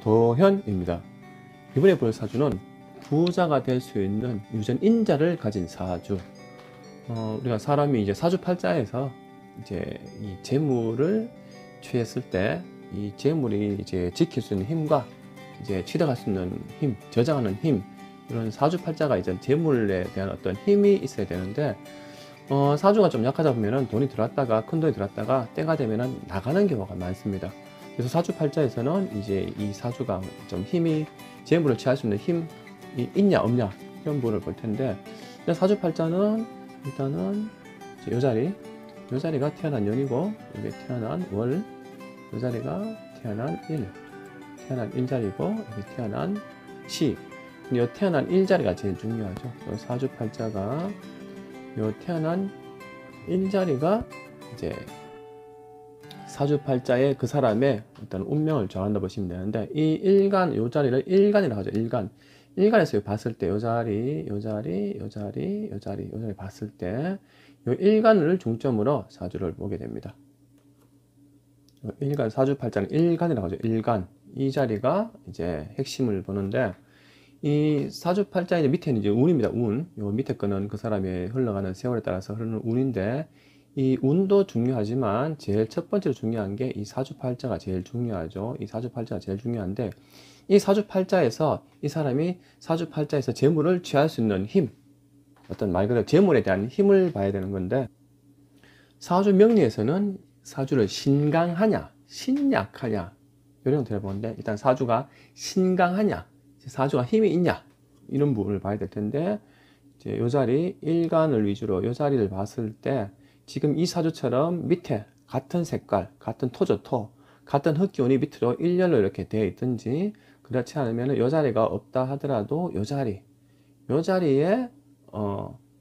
도현입니다. 이번에 볼 사주는 부자가 될 수 있는 유전인자를 가진 사주. 우리가 사람이 이제 사주팔자에서 이제 이 재물을 취했을 때 이 재물이 이제 지킬 수 있는 힘과 이제 취득할 수 있는 힘, 저장하는 힘, 이런 사주팔자가 이제 재물에 대한 어떤 힘이 있어야 되는데, 사주가 좀 약하다 보면은 돈이 들어왔다가 큰 돈이 들어왔다가 때가 되면은 나가는 경우가 많습니다. 그래서 사주팔자에서는 이제 이 사주가 좀 힘이 재물을 취할 수 있는 힘이 있냐 없냐 이런 부분을 볼 텐데, 사주팔자는 일단은 요 자리가 태어난 연이고, 여기 태어난 월, 요 자리가 태어난 일자리고, 여기 태어난 시. 요 태어난 일자리가 제일 중요하죠. 요 사주팔자가 요 태어난 일자리가 이제 사주팔자의 그 사람의 어떤 운명을 정한다 보시면 되는데, 이 일간, 요 자리를 일간이라고 하죠. 일간에서 봤을 때 요 자리 봤을 때 요 일간을 중점으로 사주를 보게 됩니다. 일간, 사주팔자는 일간이라고 하죠. 일간. 이 자리가 이제 핵심을 보는데, 이 사주팔자의 밑에는 이제 운입니다. 운. 요 밑에 거는 그 사람의 흘러가는 세월에 따라서 흐르는 운인데, 이 운도 중요하지만 제일 첫 번째로 중요한 게 이 사주팔자가 제일 중요하죠. 이 사주팔자가 제일 중요한데, 이 사주팔자에서 이 사람이 사주팔자에서 재물을 취할 수 있는 힘, 어떤 말 그대로 재물에 대한 힘을 봐야 되는 건데, 사주 명리에서는 사주를 신강하냐 신약하냐 이런 것들을 보는데, 일단 사주가 신강하냐, 사주가 힘이 있냐, 이런 부분을 봐야 될 텐데, 이제 요 자리 일간을 위주로 요 자리를 봤을 때, 지금 이 사주처럼 밑에 같은 색깔, 같은 토죠, 같은 흙기운이 밑으로 일렬로 이렇게 되어 있든지, 그렇지 않으면 요 자리가 없다 하더라도 요 자리에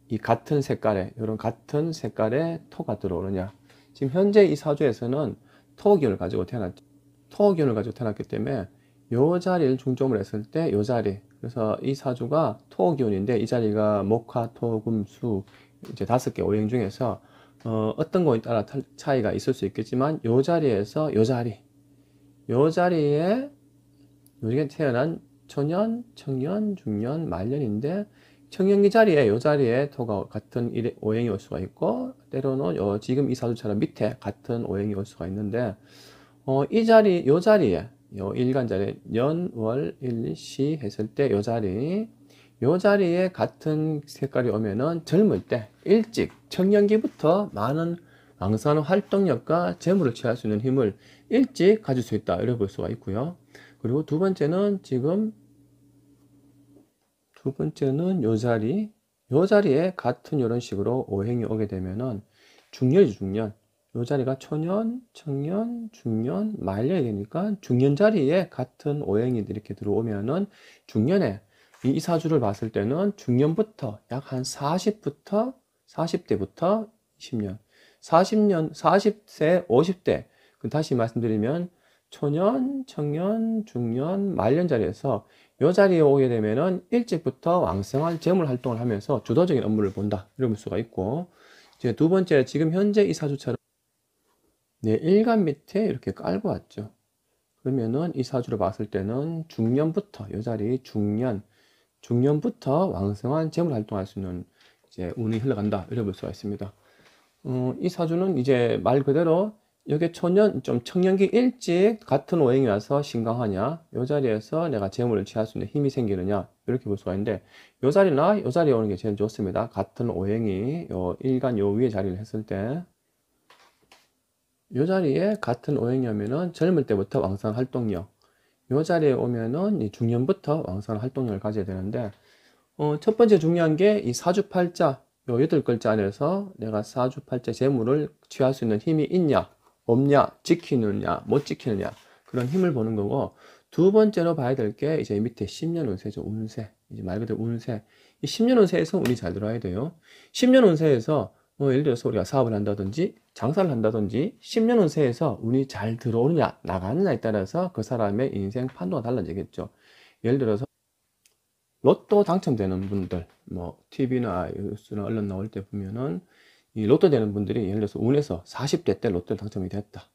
이 같은 색깔의, 이런 같은 색깔의 토가 들어오느냐. 지금 현재 이 사주에서는 토기운을 가지고 태어났기 때문에 요 자리를 중점으로 했을 때 요 자리, 그래서 이 사주가 토기운인데, 이 자리가 목화, 토, 금, 수 이제 5개 오행 중에서 어떤 거에 따라 차이가 있을 수 있겠지만, 요 자리에서 요 자리에 요게 태어난 초년, 청년, 중년, 말년인데, 청년기 자리에 요 자리에 토가 같은 오행이 올 수가 있고, 때로는 지금 이 사주처럼 밑에 같은 오행이 올 수가 있는데, 이 자리, 요 자리에 요 일간 자리에 년, 월, 일, 시 했을 때 요 자리에 같은 색깔이 오면은 젊을 때 일찍 청년기부터 많은 왕성한 활동력과 재물을 취할 수 있는 힘을 일찍 가질 수 있다, 이렇게 볼 수가 있고요. 그리고 두 번째는 요 자리에 같은 이런 식으로 오행이 오게 되면은 중년이죠, 중년. 요 자리가 초년, 청년, 중년, 말년이 되니까 중년 자리에 같은 오행이 이렇게 들어오면은 중년에 이 사주를 봤을 때는 중년부터 약 한 40대부터 20년, 40세, 50대. 다시 말씀드리면 초년, 청년, 중년, 말년 자리에서 이 자리에 오게 되면은 일찍부터 왕성한 재물 활동을 하면서 주도적인 업무를 본다, 이럴 수가 있고, 이제 두 번째, 지금 현재 이 사주처럼 일간 밑에 이렇게 깔고 왔죠. 그러면은 이 사주를 봤을 때는 중년부터, 이 자리 중년부터 왕성한 재물 활동할 수 있는 이제 운이 흘러간다, 이래 볼 수가 있습니다. 이 사주는 이제 말 그대로 여기 청년기 일찍 같은 오행이 와서 신강하냐, 요 자리에서 내가 재물을 취할 수 있는 힘이 생기느냐, 이렇게 볼 수가 있는데, 요 자리나 요 자리에 오는 게 제일 좋습니다. 같은 오행이 요 일간 요 위에 자리를 했을 때, 요 자리에 같은 오행이면은 젊을 때부터 왕성한 활동력, 요 자리에 오면은 이 중년부터 왕성한 활동력을 가져야 되는데, 첫 번째 중요한 게 이 사주팔자 요 8글자 안에서 내가 사주팔자 재물을 취할 수 있는 힘이 있냐 없냐, 지키느냐 못 지키느냐, 그런 힘을 보는 거고, 두 번째로 봐야 될 게 이제 밑에 10년 운세죠. 운세. 이제 말 그대로 운세. 이 10년 운세에서 운이 잘 들어와야 돼요. 10년 운세에서 예를 들어서 우리가 사업을 한다든지 장사를 한다든지 10년 운세에서 운이 잘 들어오느냐 나가느냐에 따라서 그 사람의 인생 판도가 달라지겠죠. 예를 들어서 로또 당첨되는 분들, TV나 뉴스나 언론 나올 때 보면은 이 로또 되는 분들이 예를 들어서 운에서 40대 때 로또 당첨이 됐다.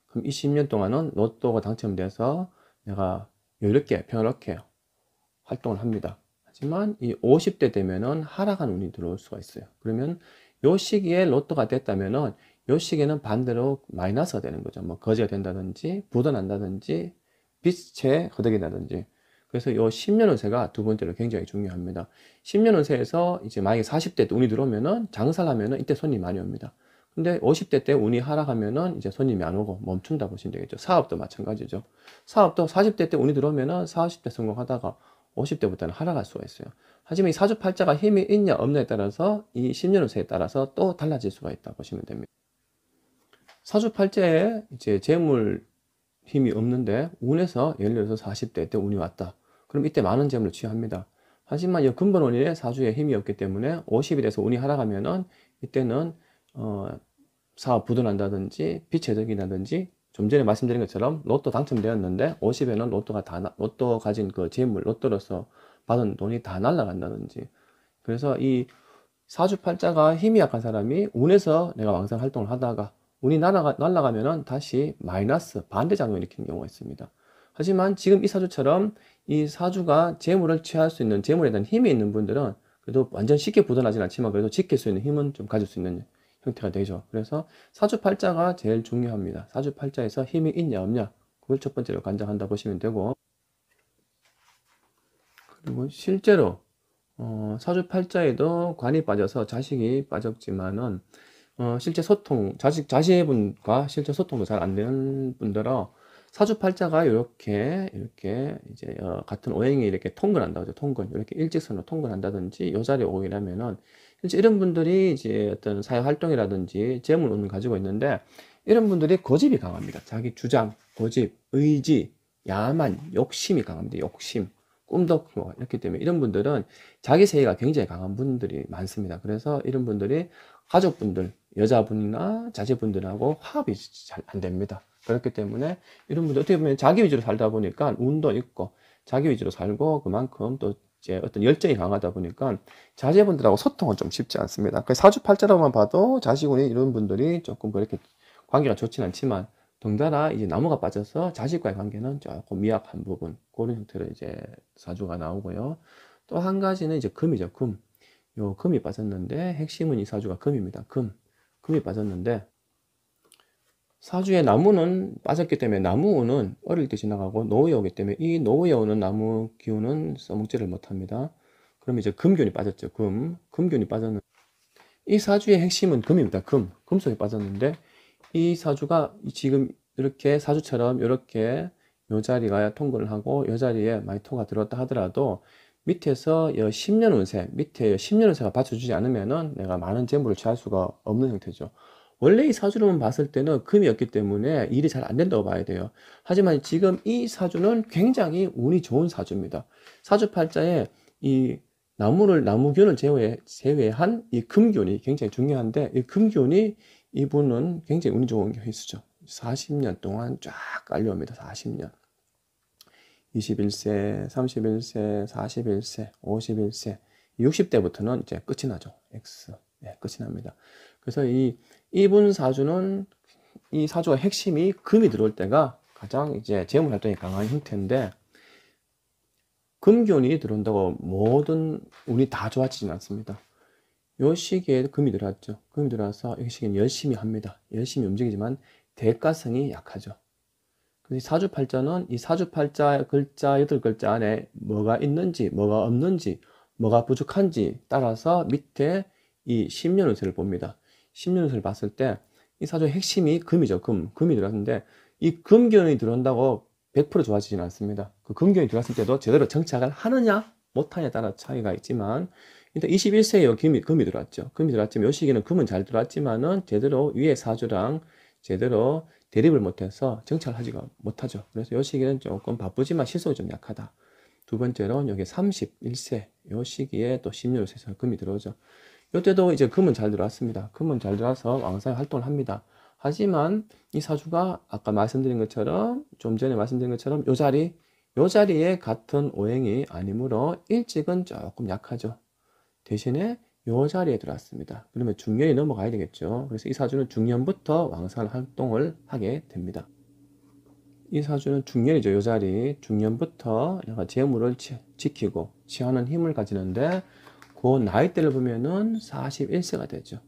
그럼 이 10년 동안은 로또가 당첨돼서 내가 여유롭게 평화롭게 활동을 합니다. 하지만 이 50대 되면은 하락한 운이 들어올 수가 있어요. 그러면 요 시기에 로또가 됐다면은 요 시기에는 반대로 마이너스가 되는 거죠. 뭐 거지가 된다든지 부도 난다든지 빛의 허덕이 나든지. 그래서 요 10년 운세가 두 번째로 굉장히 중요합니다. 10년 운세에서 이제 만약에 40대 때 운이 들어오면은 장사를 하면은 이때 손님이 많이 옵니다. 근데 50대 때 운이 하락하면은 이제 손님이 안 오고 멈춘다 보시면 되겠죠. 사업도 마찬가지죠. 사업도 40대 때 운이 들어오면은 40대 성공하다가 50대부터는 하락할 수가 있어요. 하지만 이 사주팔자가 힘이 있냐 없냐에 따라서 이 10년 운세에 따라서 또 달라질 수가 있다 보시면 됩니다. 사주팔자에 이제 재물 힘이 없는데 운에서 예를 들어서 40대 때 운이 왔다. 그럼 이때 많은 재물을 취합니다. 하지만 이 근본 원인에 사주에 힘이 없기 때문에 50이 돼서 운이 하락하면은 이때는 사업 부도난다든지 빚의 덕이 나든지 좀 전에 말씀드린 것처럼 로또 당첨되었는데 50에는 로또 가진 그 재물 로또로서 받은 돈이 다 날아간다든지. 그래서 이 사주팔자가 힘이 약한 사람이 운에서 내가 왕성 활동을 하다가 운이 날아가면은 다시 마이너스 반대작용을 일으키는 경우가 있습니다. 하지만 지금 이 사주처럼 이 사주가 재물을 취할 수 있는 재물에 대한 힘이 있는 분들은 그래도 완전 쉽게 부도나진 않지만 그래도 지킬 수 있는 힘은 좀 가질 수 있는 형태가 되죠. 그래서 사주팔자가 제일 중요합니다. 사주팔자에서 힘이 있냐 없냐 그걸 첫 번째로 관장한다 보시면 되고, 그리고 실제로 사주팔자에도 관이 빠져서 자식이 빠졌지만은 실제 소통 자제분과 실제 소통도 잘 안 되는 분들은 사주팔자가 이렇게 이제 같은 오행이 이렇게 통근한다고 하죠. 통근 이렇게 일직선으로 통근한다든지 요 자리에 오게 되면은 실제 이런 분들이 이제 어떤 사회 활동이라든지 재물 운을 가지고 있는데 이런 분들이 고집이 강합니다. 자기 주장, 고집, 의지, 야만, 욕심이 강합니다. 욕심, 꿈도 크고 이렇기 때문에 이런 분들은 자기 세계가 굉장히 강한 분들이 많습니다. 그래서 이런 분들이 가족분들, 여자분이나 자제분들하고 화합이 잘 안 됩니다. 그렇기 때문에 이런 분들 어떻게 보면 자기 위주로 살다 보니까 운도 있고 자기 위주로 살고 그만큼 또 이제 어떤 열정이 강하다 보니까 자제분들하고 소통은 좀 쉽지 않습니다. 그 사주팔자로만 봐도 자식운이 이런 분들이 조금 그렇게 관계가 좋진 않지만 덩달아 이제 나무가 빠져서 자식과의 관계는 조금 미약한 부분 그런 형태로 이제 사주가 나오고요. 또 한 가지는 이제 금이죠. 금. 요 금이 빠졌는데 핵심은 이 사주가 금입니다. 금이 빠졌는데 사주에 나무는 빠졌기 때문에 나무운은 어릴 때 지나가고 노후에 오기 때문에 이 노후에 오는 나무 기운은 써먹지를 못합니다. 그럼 이제 금균이 빠졌죠. 금균이 빠졌는데 이 사주의 핵심은 금입니다. 금속이 빠졌는데 이 사주가 지금 이렇게 사주처럼 이렇게 요 자리가 통근을 하고 요 자리에 많이 토가 들었다 하더라도 밑에서 10년 운세, 밑에 10년 운세가 받쳐주지 않으면은 내가 많은 재물을 취할 수가 없는 형태죠. 원래 이 사주로만 봤을 때는 금이었기 때문에 일이 잘 안 된다고 봐야 돼요. 하지만 지금 이 사주는 굉장히 운이 좋은 사주입니다. 사주팔자에 이 나무균을 제외한 이 금균이 굉장히 중요한데 이 금균이 이분은 굉장히 운이 좋은 케이스죠. 40년 동안 쫙 깔려옵니다. 40년. 21세, 31세, 41세, 51세, 60대부터는 이제 끝이 나죠. X. 네, 끝이 납니다. 그래서 이분 사주는 이 사주가 핵심이 금이 들어올 때가 가장 이제 재물 활동이 강한 형태인데 금균이 들어온다고 모든 운이 다 좋아지진 않습니다. 요 시기에 금이 들어왔죠. 금이 들어와서 이 시기는 열심히 합니다. 열심히 움직이지만 대가성이 약하죠. 그래서 사주팔자는 이 사주팔자 글자 8글자 안에 뭐가 있는지 뭐가 없는지 뭐가 부족한지 따라서 밑에 이 10년 운세를 봅니다. 10년 운세를 봤을 때 이 사주의 핵심이 금이죠. 금이 들어왔는데 이 금견이 들어온다고 100% 좋아지지는 않습니다. 그 금견이 들어왔을 때도 제대로 정착을 하느냐 못하냐에 따라 차이가 있지만 일단 21세에 금이 들어왔죠. 금이 들어왔지만 이 시기는 금은 잘 들어왔지만은 제대로 위에 사주랑 제대로 대립을 못해서 정착을 하지가 못하죠. 그래서 이 시기는 조금 바쁘지만 실속이 좀 약하다. 두 번째로는 여기 31세 이 시기에 또 10년 세서 금이 들어오죠. 이때도 이제 금은 잘 들어왔습니다. 금은 잘 들어와서 왕성히 활동을 합니다. 하지만 이 사주가 아까 말씀드린 것처럼 좀 전에 말씀드린 것처럼 요 자리에 같은 오행이 아니므로 일찍은 조금 약하죠. 대신에 요 자리에 들어왔습니다. 그러면 중년이 넘어가야 되겠죠. 그래서 이 사주는 중년부터 왕성한 활동을 하게 됩니다. 이 사주는 중년이죠. 요 자리 중년부터 내가 재물을 지키고 취하는 힘을 가지는데 그 나이대를 보면은 41세가 되죠.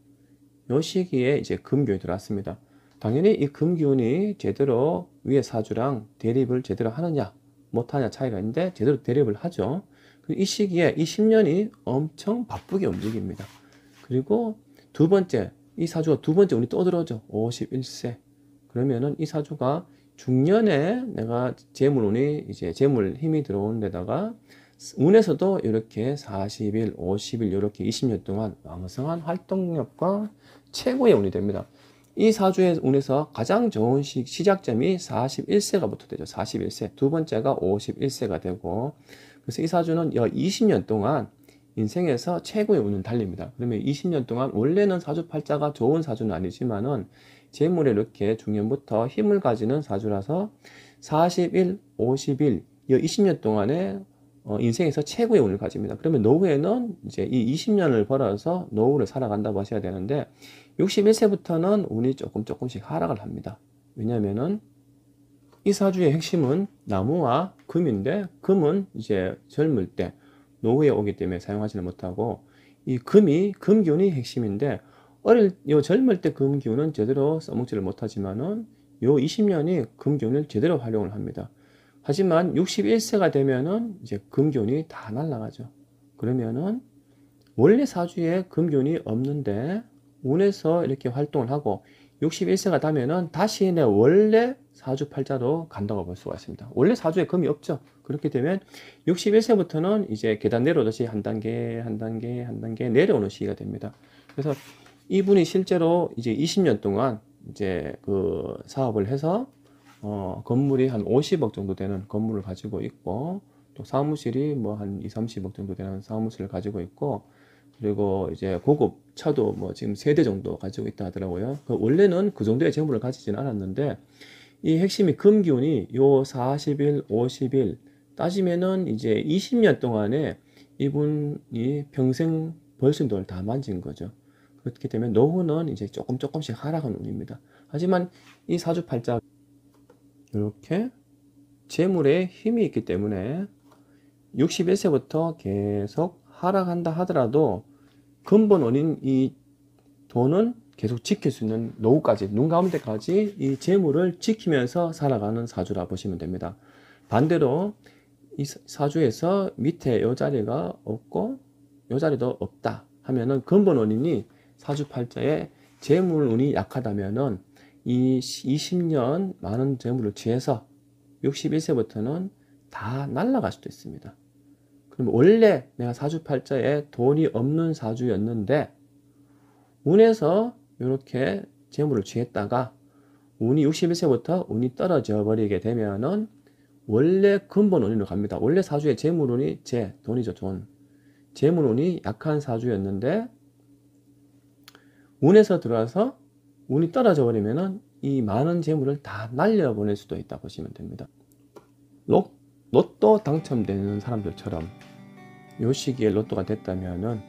요 시기에 이제 금기운이 들어왔습니다. 당연히 이 금기운이 제대로 위의 사주랑 대립을 제대로 하느냐 못하느냐 차이가 있는데 제대로 대립을 하죠. 이 시기에 이 10년이 엄청 바쁘게 움직입니다. 그리고 두 번째, 이 사주가 두 번째 운이 또 들어오죠. 51세. 그러면은 이 사주가 중년에 내가 재물운이 이제 재물 힘이 들어오는 데다가 운에서도 이렇게 40일, 50일 이렇게 20년 동안 왕성한 활동력과 최고의 운이 됩니다. 이 사주의 운에서 가장 좋은 시작점이 41세가 부터 되죠. 41세. 두 번째가 51세가 되고 그래서 이 사주는 20년 동안 인생에서 최고의 운을 달립니다. 그러면 20년 동안 원래는 사주팔자가 좋은 사주는 아니지만은 재물에 이렇게 중년부터 힘을 가지는 사주라서 41, 51, 이 20년 동안에 인생에서 최고의 운을 가집니다. 그러면 노후에는 이제 이 20년을 벌어서 노후를 살아간다고 하셔야 되는데 61세부터는 운이 조금씩 하락을 합니다. 왜냐면은 이 사주의 핵심은 나무와 금인데 금은 이제 젊을 때 노후에 오기 때문에 사용하지는 못하고 이 금기운이 핵심인데 요 젊을 때 금기운은 제대로 써먹지를 못하지만은 요 20년이 금기운을 제대로 활용을 합니다. 하지만 61세가 되면은 이제 금기운이 다 날아가죠. 그러면은 원래 사주에 금기운이 없는데 운에서 이렇게 활동을 하고 61세가 되면은 다시 내 원래 사주팔자로 간다고 볼 수가 있습니다. 원래 사주에 금이 없죠. 그렇게 되면 61세부터는 이제 계단 내려오듯이 한 단계 내려오는 시기가 됩니다. 그래서 이분이 실제로 이제 20년 동안 이제 그 사업을 해서 건물이 한 50억 정도 되는 건물을 가지고 있고 또 사무실이 뭐 한 2, 30억 정도 되는 사무실을 가지고 있고 그리고 이제 고급 차도 뭐 지금 3대 정도 가지고 있다 하더라고요. 원래는 그 정도의 재물을 가지지는 않았는데 이 핵심이 금기운이 요 40일, 50일 따지면은 이제 20년 동안에 이분이 평생 벌 수 있는 돈을 다 만진 거죠. 그렇게 되면 노후는 이제 조금씩 하락하는 운입니다. 하지만 이 사주팔자 이렇게 재물에 힘이 있기 때문에 61세부터 계속 하락한다 하더라도 근본 원인 이 돈은 계속 지킬 수 있는 노후까지 눈 감을 때까지 이 재물을 지키면서 살아가는 사주라 보시면 됩니다. 반대로 이 사주에서 밑에 요 자리가 없고 요 자리도 없다 하면은 근본 원인이 사주팔자에 재물운이 약하다면은 이 20년 많은 재물을 취해서 61세부터는 다 날아갈 수도 있습니다. 그럼 원래 내가 사주팔자에 돈이 없는 사주였는데 운에서 이렇게 재물을 취했다가 운이 61세부터 운이 떨어져 버리게 되면은 원래 근본 원인으로 갑니다. 원래 사주의 재물운이 돈이죠, 돈. 재물운이 약한 사주였는데 운에서 들어와서 운이 떨어져 버리면은 이 많은 재물을 다 날려보낼 수도 있다 보시면 됩니다. 로또 당첨되는 사람들처럼 요 시기에 로또가 됐다면은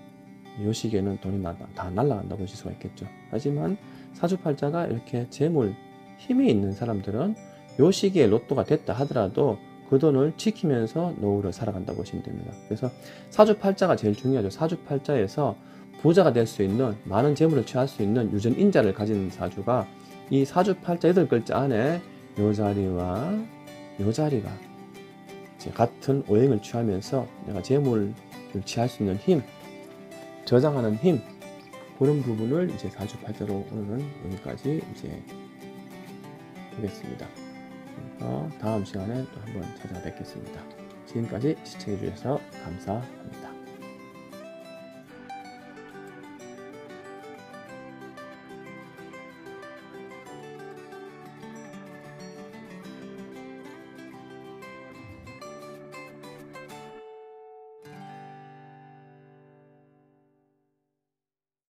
요 시기에는 돈이 다 날아간다 보실 수가 있겠죠. 하지만 사주팔자가 이렇게 재물 힘이 있는 사람들은 요 시기에 로또가 됐다 하더라도 그 돈을 지키면서 노후를 살아간다 보시면 됩니다. 그래서 사주팔자가 제일 중요하죠. 사주팔자에서 부자가 될 수 있는 많은 재물을 취할 수 있는 유전인자를 가진 사주가 이 사주팔자 8글자 안에 요 자리와 요 자리가 이제 같은 오행을 취하면서 내가 재물을 취할 수 있는 힘, 저장하는 힘 그런 부분을 이제 사주팔자로 오늘은 여기까지 이제 보겠습니다. 그러니까 다음 시간에 또 한번 찾아뵙겠습니다. 지금까지 시청해 주셔서 감사합니다.